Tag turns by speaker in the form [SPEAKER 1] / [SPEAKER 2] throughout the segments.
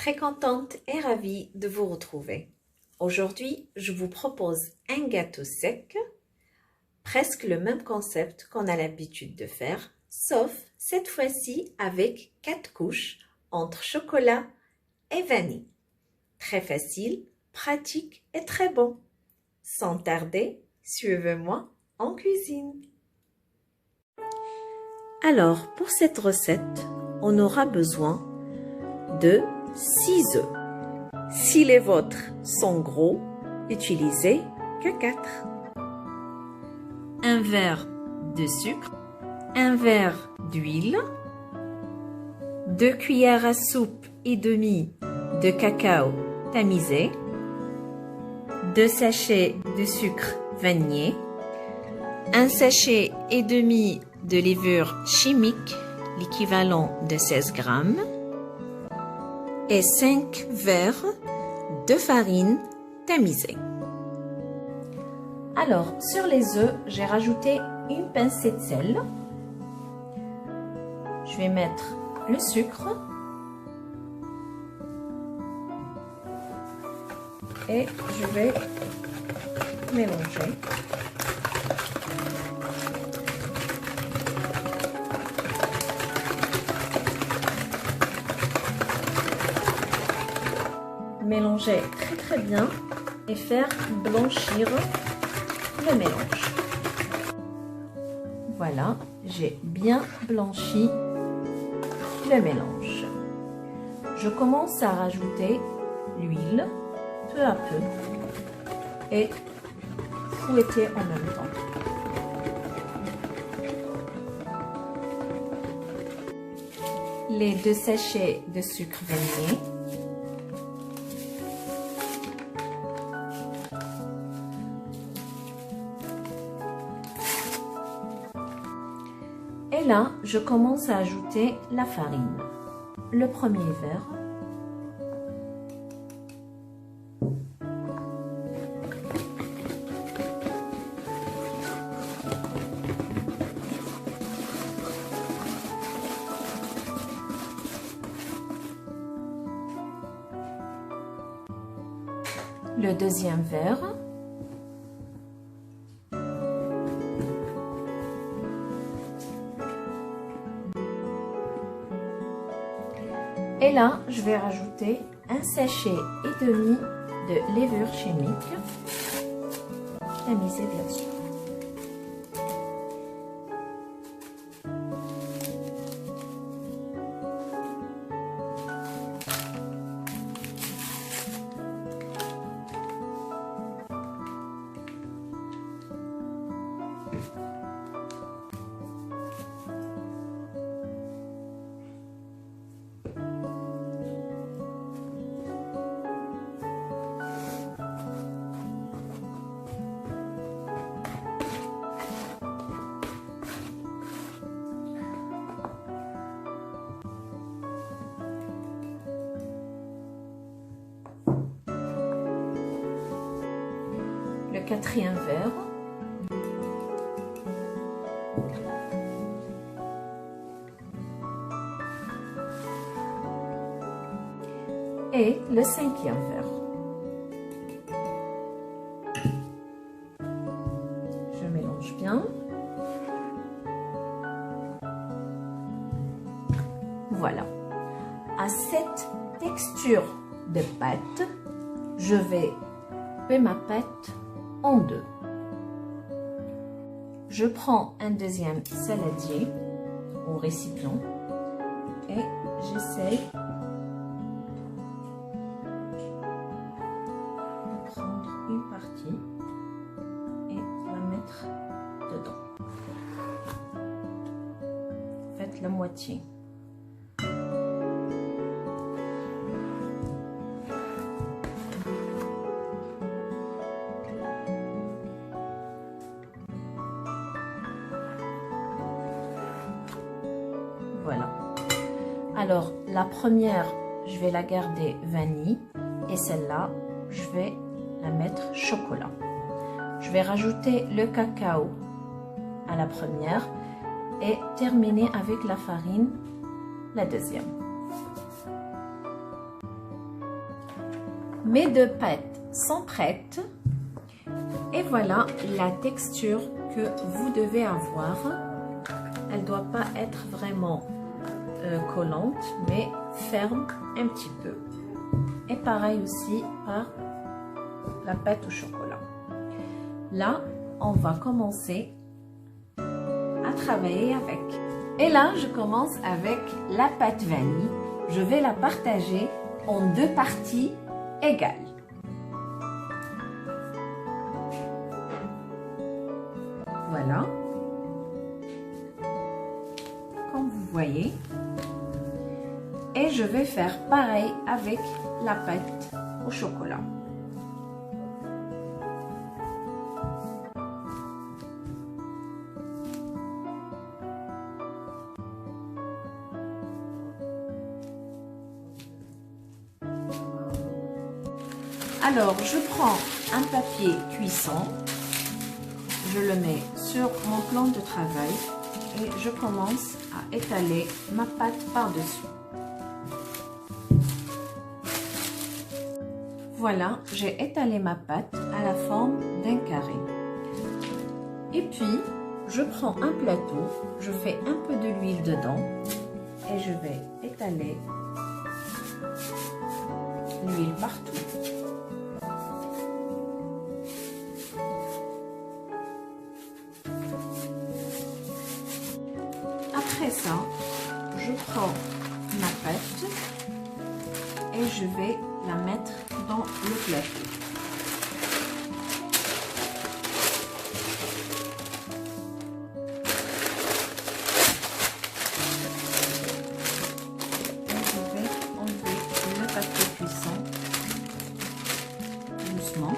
[SPEAKER 1] très contente et ravie de vous retrouver. Aujourd'hui, je vous propose un gâteau sec, presque le même concept qu'on a l'habitude de faire, sauf cette fois-ci avec 4 couches entre chocolat et vanille. Très facile, pratique et très bon. Sans tarder, suivez-moi en cuisine. Alors, pour cette recette, on aura besoin de 6 œufs. Si les vôtres sont gros, utilisez que 4. Un verre de sucre, un verre d'huile, 2 cuillères à soupe et demie de cacao tamisé, 2 sachets de sucre vanillé, 1 sachet et demi de levure chimique, l'équivalent de 16 grammes, et 5 verres de farine tamisée. Alors, sur les œufs, j'ai rajouté une pincée de sel. Je vais mettre le sucre et je vais mélanger. Mélanger très bien et faire blanchir le mélange. Voilà, j'ai bien blanchi le mélange. Je commence à rajouter l'huile peu à peu et fouetter en même temps. Les 2 sachets de sucre vanillé. Et là, je commence à ajouter la farine. Le premier verre. Le deuxième verre. Et là, je vais rajouter un sachet et demi de levure chimique, tamisée bien sûr. Le quatrième verre. Et le cinquième verre. Je mélange bien. Voilà. À cette texture de pâte, je vais couper ma pâte en 2. Je prends un deuxième saladier au récipient et j'essaye de prendre une partie et la mettre dedans. Faites la moitié. Voilà. Alors, la première, je vais la garder vanille et celle-là, je vais la mettre chocolat. Je vais rajouter le cacao à la première et terminer avec la farine la deuxième. Mes deux pâtes sont prêtes. Et voilà la texture que vous devez avoir. Elle ne doit pas être vraiment collante, mais ferme un petit peu. Et pareil aussi par la pâte au chocolat. Là, on va commencer à travailler avec. Et là, je commence avec la pâte vanille. Je vais la partager en deux parties égales. Voilà. Comme vous voyez. Et je vais faire pareil avec la pâte au chocolat. Alors, je prends un papier cuisson, je le mets sur mon plan de travail et je commence à étaler ma pâte par-dessus. Voilà, j'ai étalé ma pâte à la forme d'un carré. Et puis, je prends un plateau, je fais un peu de l'huile dedans et je vais étaler l'huile partout. Après ça, je prends ma pâte et je vais la mettre dans le plateau. Et je vais enlever le papier cuisson doucement.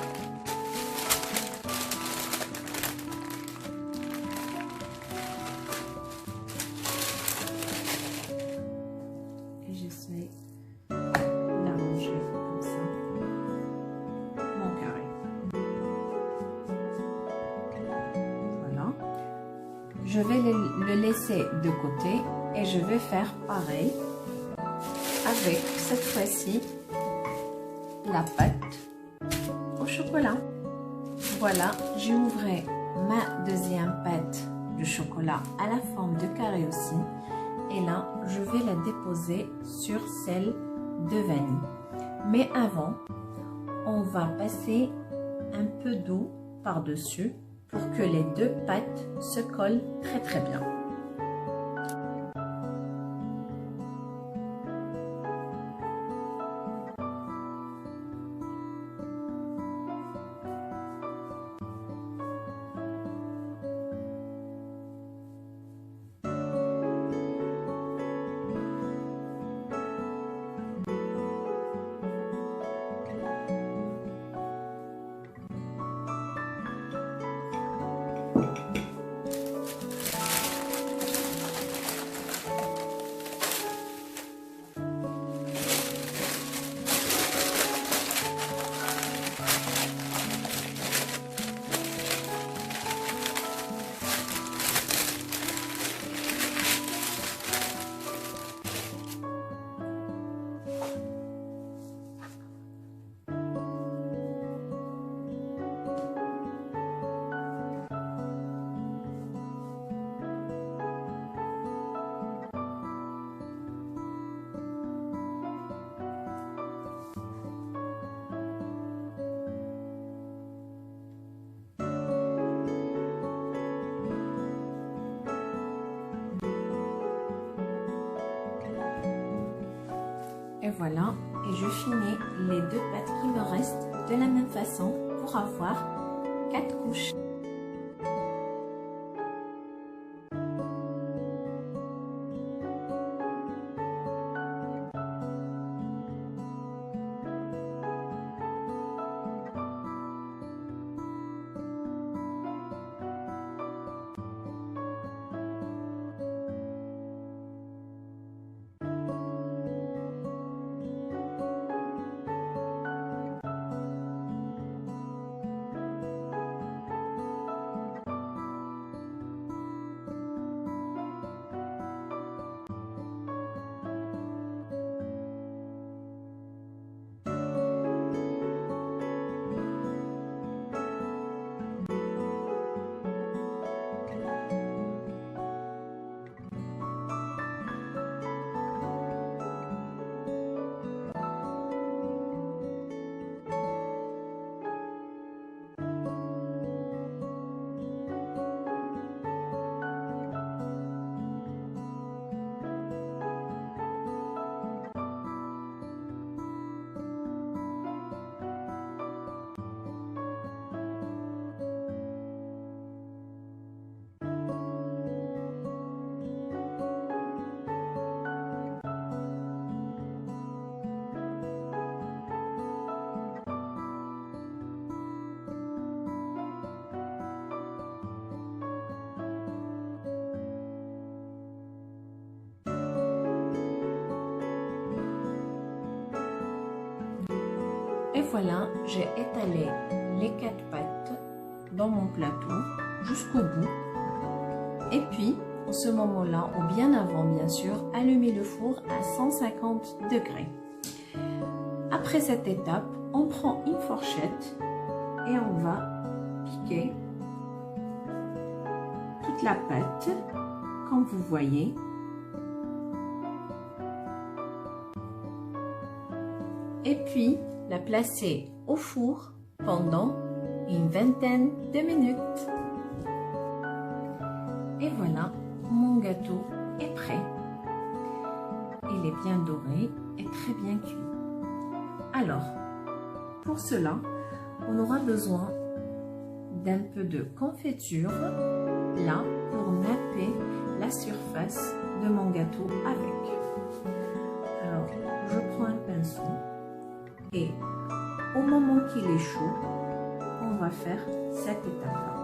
[SPEAKER 1] Et j'essaie d'arranger comme ça mon carré. Voilà. Je vais le laisser de côté et je vais faire pareil avec cette fois-ci la pâte au chocolat. Voilà, j'ai ouvert ma deuxième pâte de chocolat à la forme de carré aussi. Et là, je vais la déposer sur celle de vanille. Mais avant, on va passer un peu d'eau par-dessus pour que les deux pâtes se collent très bien. Et voilà, et je finis les deux pâtes qui me restent de la même façon pour avoir 4 couches. Et voilà, j'ai étalé les 4 pâtes dans mon plateau jusqu'au bout. Et puis, en ce moment-là, ou bien avant bien sûr, allumer le four à 150 degrés. Après cette étape, on prend une fourchette et on va piquer toute la pâte, comme vous voyez. Et puis, la placer au four pendant une vingtaine de minutes. Et voilà, mon gâteau est prêt. Il est bien doré et très bien cuit. Alors, pour cela, on aura besoin d'un peu de confiture là pour napper la surface de mon gâteau avec. Alors, je prends un pinceau et au moment qu'il est chaud, on va faire cette étape-là.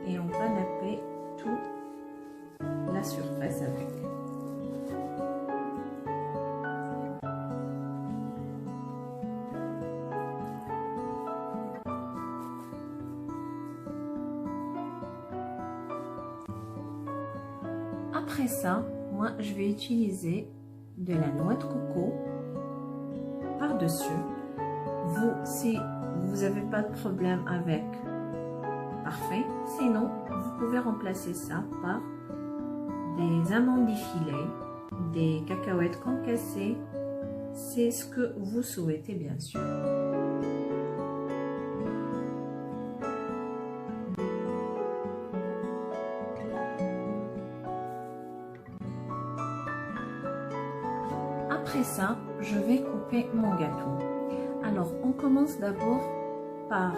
[SPEAKER 1] Et on va napper toute la surface avec. Après ça, moi je vais utiliser de la noix de coco par-dessus. Vous, si vous n'avez pas de problème avec, parfait. Sinon, vous pouvez remplacer ça par des amandes effilées, des cacahuètes concassées. C'est ce que vous souhaitez, bien sûr. Après ça, je vais couper mon gâteau. Alors, on commence d'abord par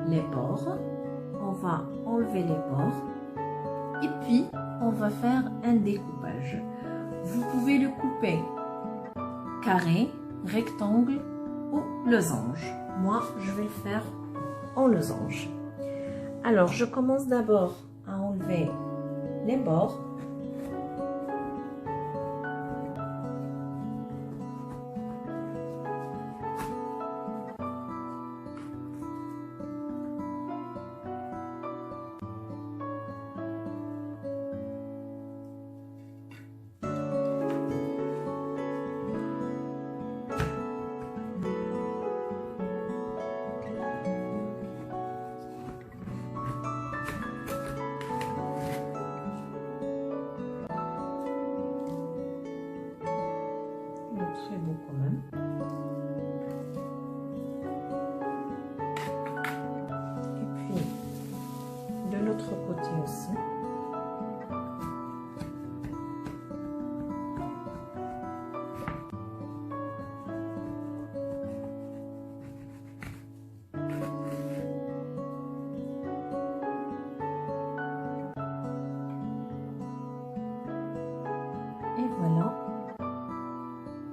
[SPEAKER 1] les bords. On va enlever les bords et puis on va faire un découpage. Vous pouvez le couper carré, rectangle ou losange. Moi, je vais le faire en losange. Alors, je commence d'abord à enlever les bords. Très beau quand même. Et puis de l'autre côté aussi. Et voilà.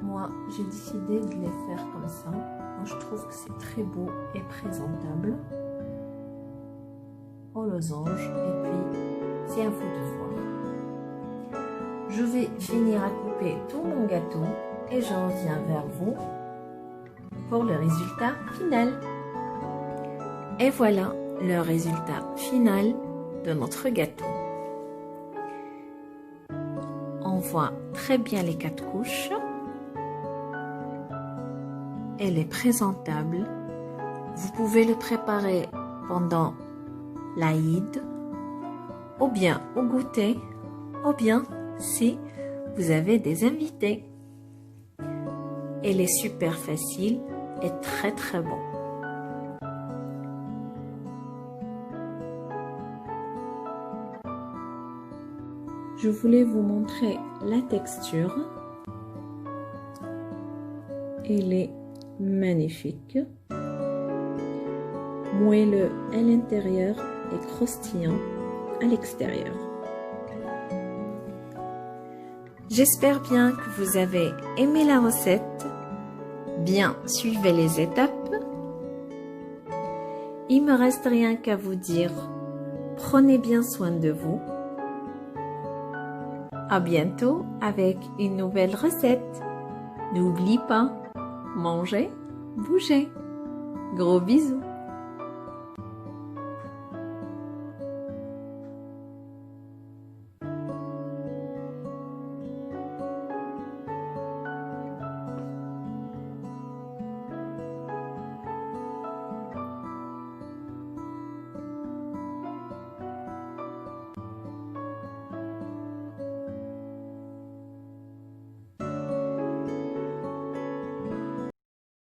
[SPEAKER 1] Moi, j'ai décidé de les faire comme ça. Moi, je trouve que c'est très beau et présentable. En losange. Et puis, c'est à vous de voir. Je vais finir à couper tout mon gâteau et je reviens vers vous pour le résultat final. Et voilà le résultat final de notre gâteau. On voit très bien les 4 couches. Elle est présentable. Vous pouvez le préparer pendant l'Aïd, ou bien au goûter, ou bien si vous avez des invités. Elle est super facile et très très bon. Je voulais vous montrer la texture. Elle est magnifique, moelleux à l'intérieur et croustillant à l'extérieur. J'espère bien que vous avez aimé la recette. Bien, suivez les étapes. Il me reste rien qu'à vous dire, prenez bien soin de vous. À bientôt avec une nouvelle recette. N'oublie pas,
[SPEAKER 2] manger, bouger. Gros bisous.